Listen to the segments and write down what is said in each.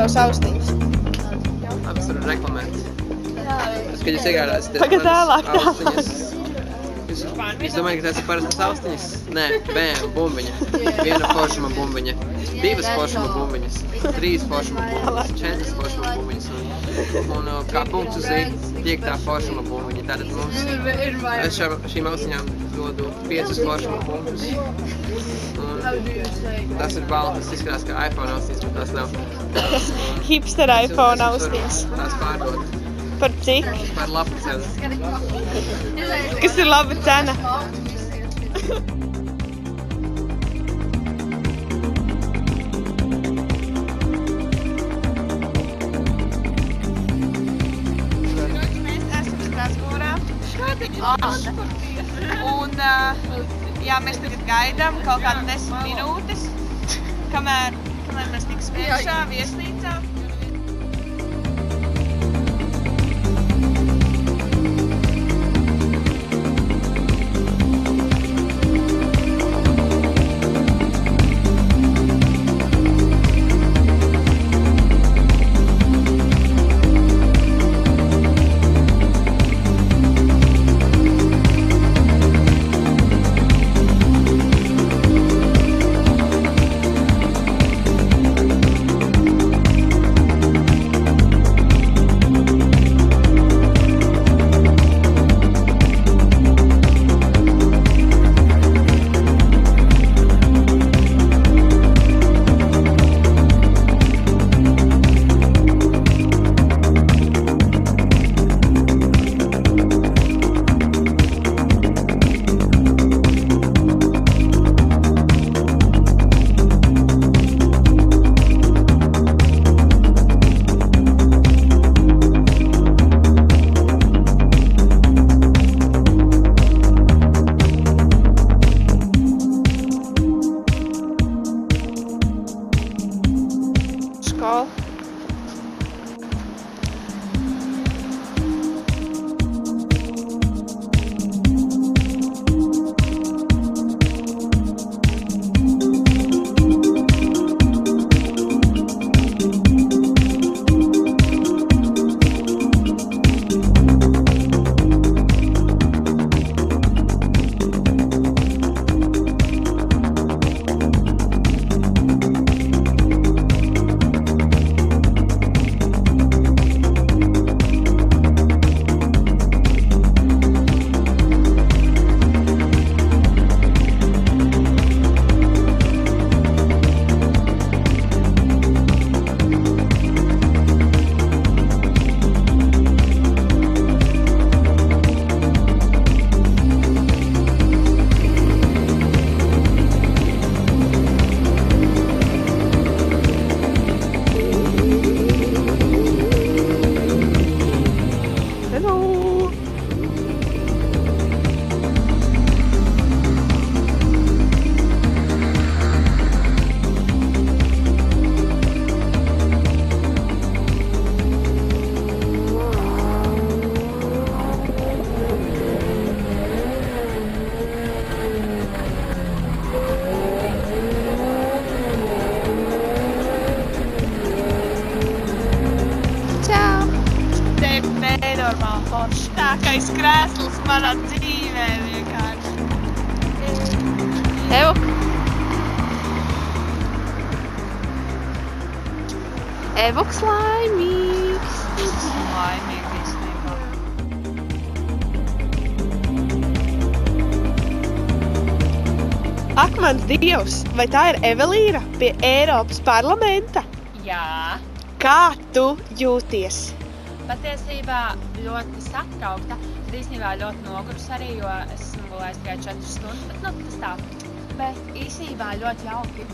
savus austiņas. Es varu reklamēt. Es, kad jūs iegādāsiet Pagad tālāk, austiņas. Jūs domājat, ka tas ir parastas austiņas? Nē, bumbiņa. Viena foršuma bumbiņa, 2 foršuma bumbiņas, 3 foršuma bumbiņas, 4 foršuma bumbiņas un kā punkts uz 5. foršuma bumbiņa. Tātad mums, es šīm austiņām dodu 5 foršuma punktus. Tas ir balvas, tas izskatās kā iPhone austiņas, bet tās nav. Hipster iPhone austiņas. Tās pārdod. Par cik? Par labu cenu. Kas ir laba cena? Mēs esam Strasbūrā. Un jā, mēs tagad gaidām kaut kādu 10 minūtes, kamēr mēs tiksim iekšā viesnīcā. Foršākais krēsls manā dzīvē vienkārši. Evo. Evoks laimīgs. Laimīgs īstenībā. Ak, mans Dievs, vai tā ir Evelīna pie Eiropas parlamenta? Jā. Kā tu jūties? Patiesībā ļoti satraukta, tad īstenībā ļoti nogurusi arī, jo esmu gulējis tikai 4 stundas, bet tas tā. Bet īstenībā ļoti jauki.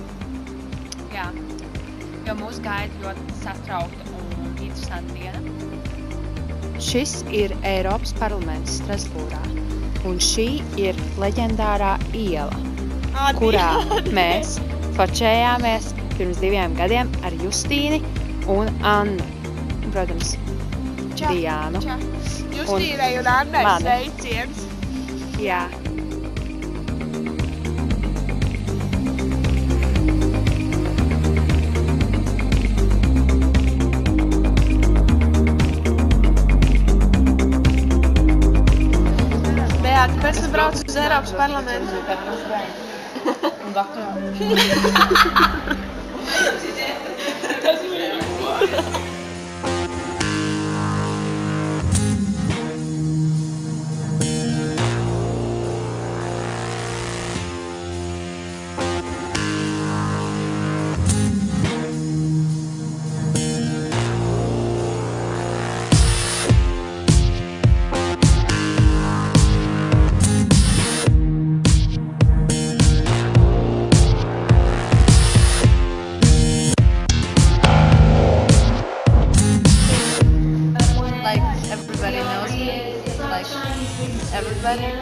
Jā, jo mūs gaida ļoti satraukta un interesanta diena. Šis ir Eiropas parlaments Strasbūrā, un šī ir leģendārā iela, kurā mēs fočējāmies pirms 2 gadiem ar Justīni un Annu, protams, Diānu. Justīnai un Annai sveiciens. Jā. Pēc tam brauc uz Eiropas parlamentu. Everybody knows me, like everybody.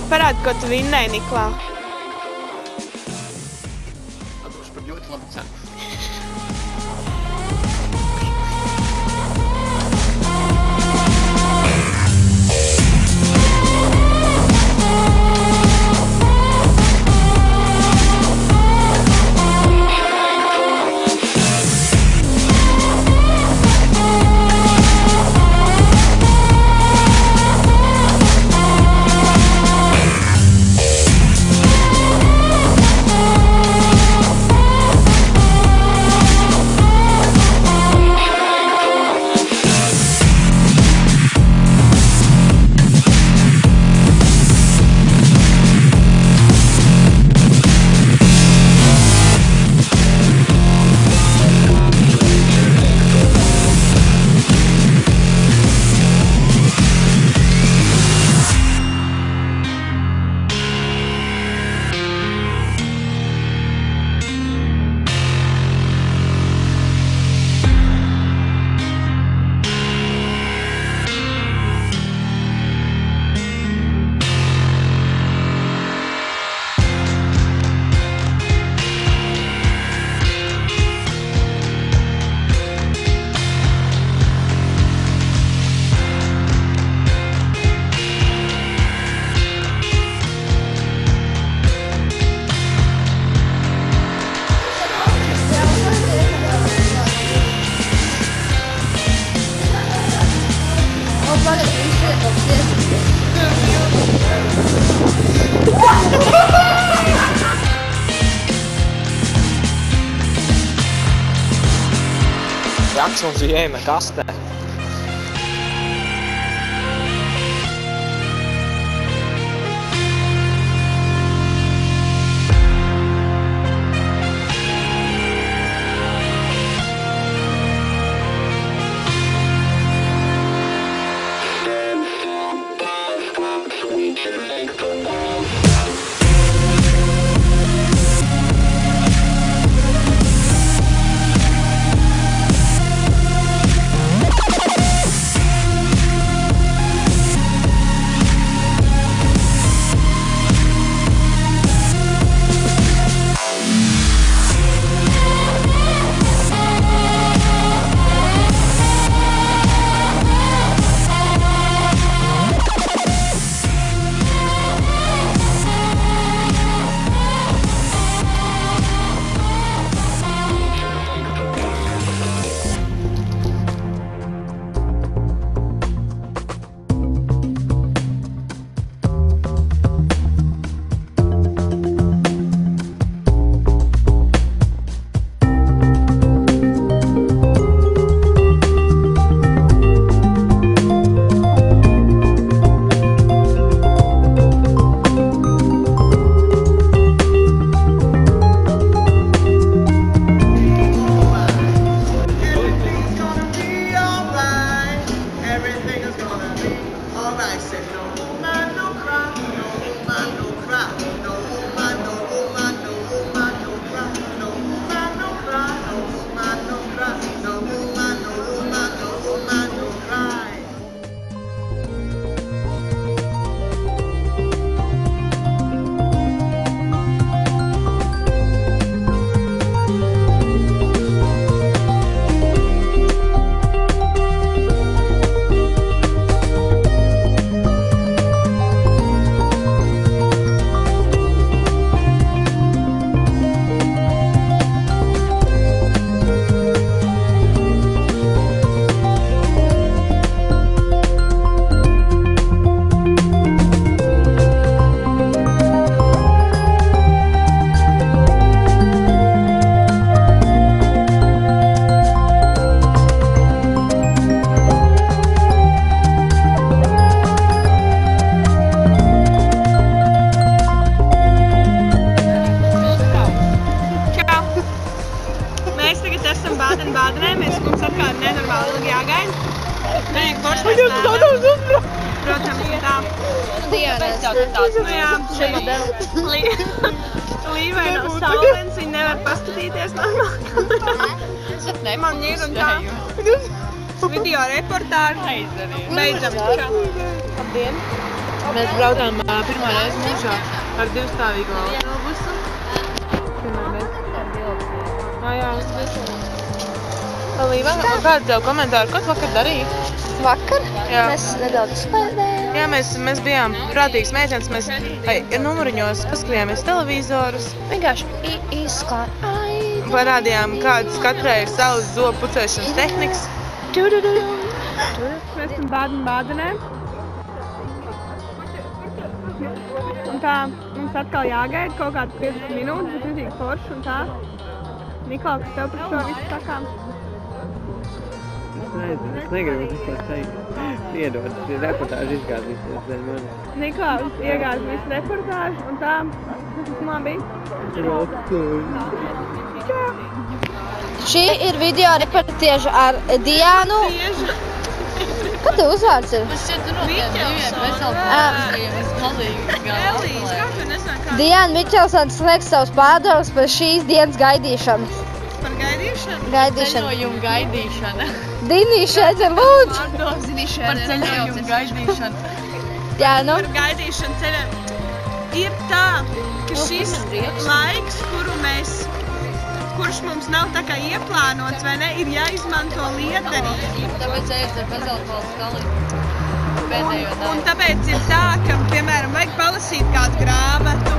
Parādi, ko tu vinnēji, Niklā. Atdošu par ļoti labu cenu. Jacksons ieejama kastē. esam Bādenē, mēs mums atkal nenormāli ilgi jāgaida. Vienīgi forši protams, tā. Līvai nav saulens, viņi nevar paskatīties normāli. Man ir un tā. Video reportāži. Beidzam. Labdien! Mēs braucām pirmā reize mūžā ar divstāvīgo autobusu. Jā. Līva, kāds tev komentāri, ko tu vakar darīji? Vakar? Jā. Mēs nedaudz spēlējām. Jā, mēs bijām prātīgas meitenes, mēs numuriņos paskatījāmies televizorus. Vienkārši izklāt. Parādījām, kādas katrai ir savas zobu pucēšanas tehnikas. Mēs esam Bādenē. Un tā, mums atkal jāgaida kaut kāds 15 minūtes, bet izīgi forši un tā. Nikol, kas tev par šo visu sakām? Es negribu vispār teikt. Iedod, šī reportāža izgāzīsies dēļ manis. Niklaus iegāz visu reportāžu un tā. Man bija. Šī ir video reportieža ar Diānu. Kā tev uzvārds ir? Diāna Miķelsone sniegs savus pārdomus par šīs dienas gaidīšanu. Par gaidīšanu? Gaidīšanu. Ceļojumu gaidīšana. Dinīšana, lūdzu. Par ceļojumu gaidīšanu. Jā, nu. Par gaidīšanu ceļojumu. Ir tā, ka šis laiks, kurš mums nav tā kā ieplānots, vai ne, ir jāizmanto liederīgi. Tāpēc ejot ar bezalkohola skaliņu. Pēdējo daļu. Un tāpēc ir tā, ka, piemēram, vajag palasīt kādu grāmatu,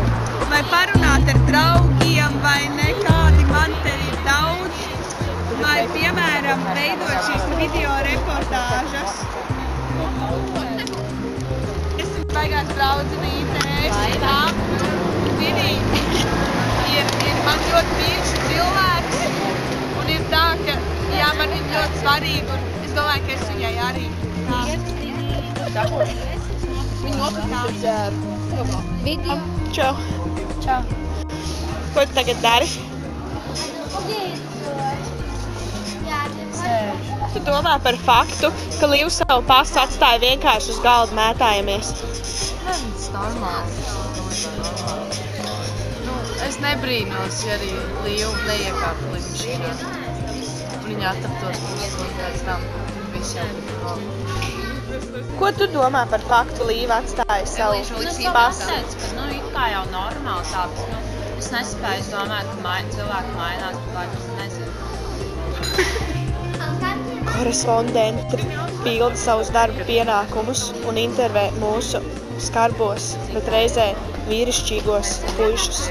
vai parunāt ar draugiem, vai nekādi man te ir daudz, vai, piemēram, veidot šīs video reportāžas. Es esmu baigās draudzenītēs, tā. Vinī ir man ļoti mīļš cilvēks, un ir tā, ka, jā, man ir ļoti svarīgi, un es domāju, ka es viņai arī tā. Viņa nopatās. Video. Čau. Čau. Ko tu tagad dari? Tu domā par faktu, ka Līva savu pastu atstāja vienkārši uz galda mētājamies. Tas normāls. Es nebrīnos, ja arī Līva neiekāpa lidmašīnā. Viņa atraptos pusstundu pēc tam. Viss jau bija. Ko tu domā par faktu, Līva atstāja savu pastu? It kā jau normāli tā, bet es nespēju domāt, ka cilvēki mainās, bet es nezinu. Korespondenti pilda savus darba pienākumus un intervē mūsu skarbos, bet reizē vīrišķīgos puišus.